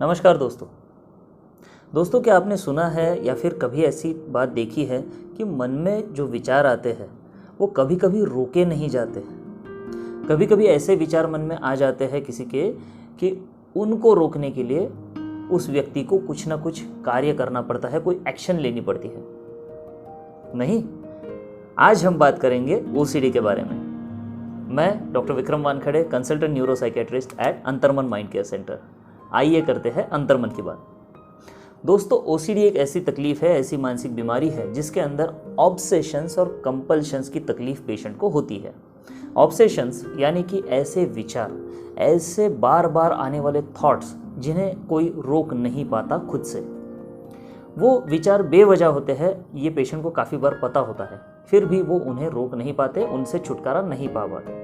नमस्कार दोस्तों, क्या आपने सुना है या फिर कभी ऐसी बात देखी है कि मन में जो विचार आते हैं वो कभी कभी रोके नहीं जाते। कभी कभी ऐसे विचार मन में आ जाते हैं किसी के कि उनको रोकने के लिए उस व्यक्ति को कुछ ना कुछ कार्य करना पड़ता है, कोई एक्शन लेनी पड़ती है। नहीं, आज हम बात करेंगे ओसीडी के बारे में। मैं doctor Vikram Wankhede, consultant neuro psychiatrist at Antarman mind care centre. आइए करते हैं अंतर्मन की बात। दोस्तों, ओसीडी एक ऐसी तकलीफ है, ऐसी मानसिक बीमारी है जिसके अंदर ऑब्सेशंस और कंपल्शंस की तकलीफ पेशेंट को होती है। ऑब्सेशंस यानी कि ऐसे विचार, ऐसे बार बार आने वाले थॉट्स जिन्हें कोई रोक नहीं पाता खुद से। वो विचार बेवजह होते हैं, ये पेशेंट को काफ़ी बार पता होता है, फिर भी वो उन्हें रोक नहीं पाते, उनसे छुटकारा नहीं पा पाते।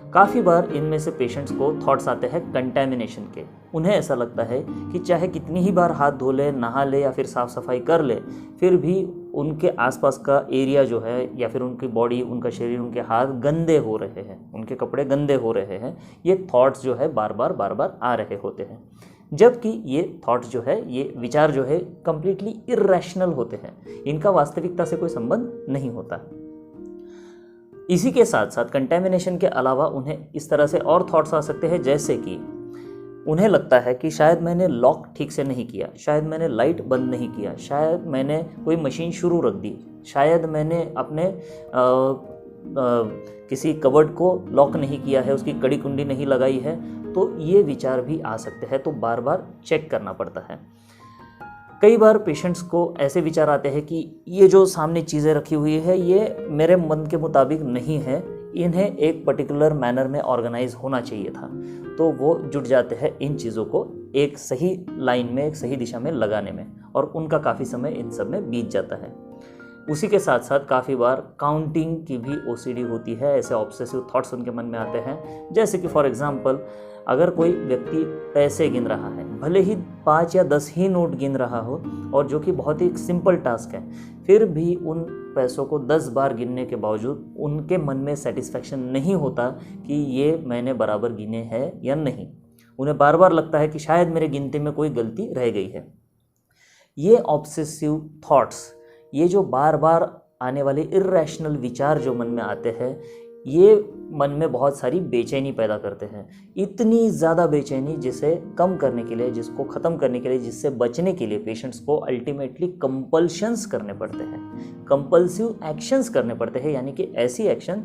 काफ़ी बार इनमें से पेशेंट्स को थॉट्स आते हैं कंटेमिनेशन के। उन्हें ऐसा लगता है कि चाहे कितनी ही बार हाथ धो ले, नहा ले या फिर साफ़ सफाई कर ले, फिर भी उनके आसपास का एरिया जो है या फिर उनकी बॉडी, उनका शरीर, उनके हाथ गंदे हो रहे हैं, उनके कपड़े गंदे हो रहे हैं। ये थॉट्स जो है बार बार आ रहे होते हैं, जबकि ये थॉट्स जो है, ये विचार जो है कंप्लीटली इर्रेशनल होते हैं। इनका वास्तविकता से कोई संबंध नहीं होता। इसी के साथ साथ कंटेमिनेशन के अलावा उन्हें इस तरह से और थॉट्स आ सकते हैं, जैसे कि उन्हें लगता है कि शायद मैंने लॉक ठीक से नहीं किया, शायद मैंने लाइट बंद नहीं किया, शायद मैंने कोई मशीन शुरू रख दी, शायद मैंने अपने किसी कबर्ड को लॉक नहीं किया है, उसकी कड़ी कुंडी नहीं लगाई है। तो ये विचार भी आ सकते हैं, तो बार बार चेक करना पड़ता है। कई बार पेशेंट्स को ऐसे विचार आते हैं कि ये जो सामने चीज़ें रखी हुई है ये मेरे मन के मुताबिक नहीं है, इन्हें एक पर्टिकुलर मैनर में ऑर्गेनाइज होना चाहिए था। तो वो जुट जाते हैं इन चीज़ों को एक सही लाइन में, एक सही दिशा में लगाने में, और उनका काफ़ी समय इन सब में बीत जाता है। उसी के साथ साथ काफ़ी बार काउंटिंग की भी ओसीडी होती है। ऐसे ऑब्सेसिव थॉट्स उनके मन में आते हैं, जैसे कि फॉर एग्जांपल अगर कोई व्यक्ति पैसे गिन रहा है, भले ही 5 या 10 ही नोट गिन रहा हो, और जो कि बहुत ही सिंपल टास्क है, फिर भी उन पैसों को 10 बार गिनने के बावजूद उनके मन में सेटिस्फैक्शन नहीं होता कि ये मैंने बराबर गिने हैं या नहीं। उन्हें बार बार लगता है कि शायद मेरे गिनती में कोई गलती रह गई है। ये ऑब्सेसिव थॉट्स, ये जो बार बार आने वाले इर्रेशनल विचार जो मन में आते हैं, ये मन में बहुत सारी बेचैनी पैदा करते हैं। इतनी ज़्यादा बेचैनी जिसे कम करने के लिए, जिसको ख़त्म करने के लिए, जिससे बचने के लिए पेशेंट्स को अल्टीमेटली कंपल्शंस करने पड़ते हैं, कंपल्सिव एक्शंस करने पड़ते हैं, यानी कि ऐसी एक्शन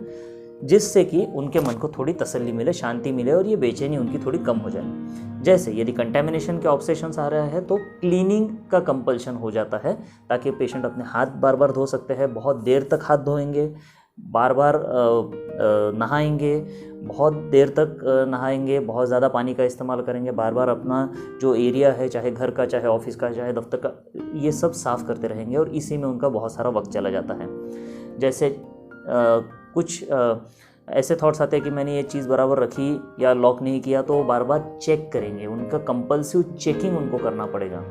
जिससे कि उनके मन को थोड़ी तसल्ली मिले, शांति मिले और ये बेचैनी उनकी थोड़ी कम हो जाए। जैसे यदि कंटेमिनेशन के ऑब्सेशंस आ रहा है तो क्लीनिंग का कंपल्शन हो जाता है, ताकि पेशेंट अपने हाथ बार बार धो सकते हैं, बहुत देर तक हाथ धोएंगे, बार बार नहाएंगे, बहुत देर तक नहाएंगे, बहुत ज़्यादा पानी का इस्तेमाल करेंगे, बार बार अपना जो एरिया है, चाहे घर का, चाहे ऑफिस का, चाहे दफ्तर का, ये सब साफ़ करते रहेंगे, और इसी में उनका बहुत सारा वक्त चला जाता है। जैसे कुछ ऐसे थॉट्स आते हैं कि मैंने ये चीज़ बराबर रखी या लॉक नहीं किया, तो वो बार बार चेक करेंगे, उनका कंपल्सिव चेकिंग उनको करना पड़ेगा।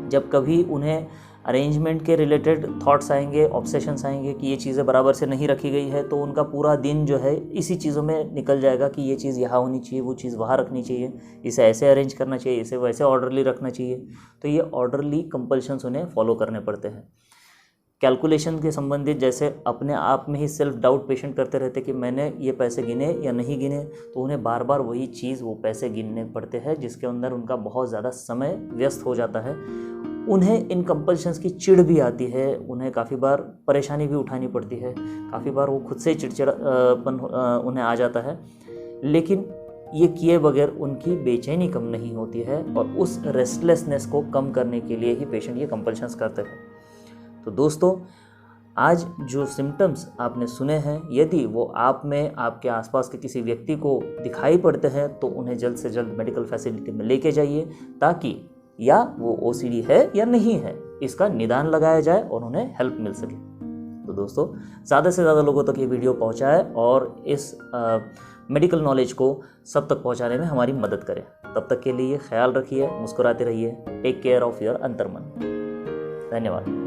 जब कभी उन्हें अरेंजमेंट के रिलेटेड थॉट्स आएंगे, ऑब्सेशंस आएंगे कि ये चीज़ें बराबर से नहीं रखी गई है, तो उनका पूरा दिन जो है इसी चीज़ों में निकल जाएगा कि ये चीज़ यहाँ होनी चाहिए, वो चीज़ वहाँ रखनी चाहिए, इसे ऐसे अरेंज करना चाहिए, इसे वैसे ऑर्डरली रखना चाहिए। तो ये ऑर्डरली कंपल्शंस उन्हें फॉलो करने पड़ते हैं। कैलकुलेशन के संबंधित जैसे अपने आप में ही सेल्फ डाउट पेशेंट करते रहते कि मैंने ये पैसे गिने या नहीं गिने, तो उन्हें बार बार वही चीज़, वो पैसे गिनने पड़ते हैं, जिसके अंदर उनका बहुत ज़्यादा समय व्यस्त हो जाता है। उन्हें इन कंपल्शंस की चिढ़ भी आती है, उन्हें काफ़ी बार परेशानी भी उठानी पड़ती है, काफ़ी बार वो खुद से चिड़चिड़ापन उन्हें आ जाता है, लेकिन ये किए बगैर उनकी बेचैनी कम नहीं होती है, और उस रेस्टलेसनेस को कम करने के लिए ही पेशेंट ये कंपल्शंस करते हैं। तो दोस्तों, आज जो सिम्टम्स आपने सुने हैं, यदि वो आप में, आपके आसपास के किसी व्यक्ति को दिखाई पड़ते हैं, तो उन्हें जल्द से जल्द मेडिकल फैसिलिटी में लेके जाइए, ताकि या वो ओसीडी है या नहीं है, इसका निदान लगाया जाए और उन्हें हेल्प मिल सके। तो दोस्तों, ज़्यादा से ज़्यादा लोगों तक ये वीडियो पहुँचाए और इस मेडिकल नॉलेज को सब तक पहुँचाने में हमारी मदद करें। तब तक के लिए ख्याल रखिए, मुस्कुराते रहिए। टेक केयर ऑफ़ योर अंतर्मन। धन्यवाद।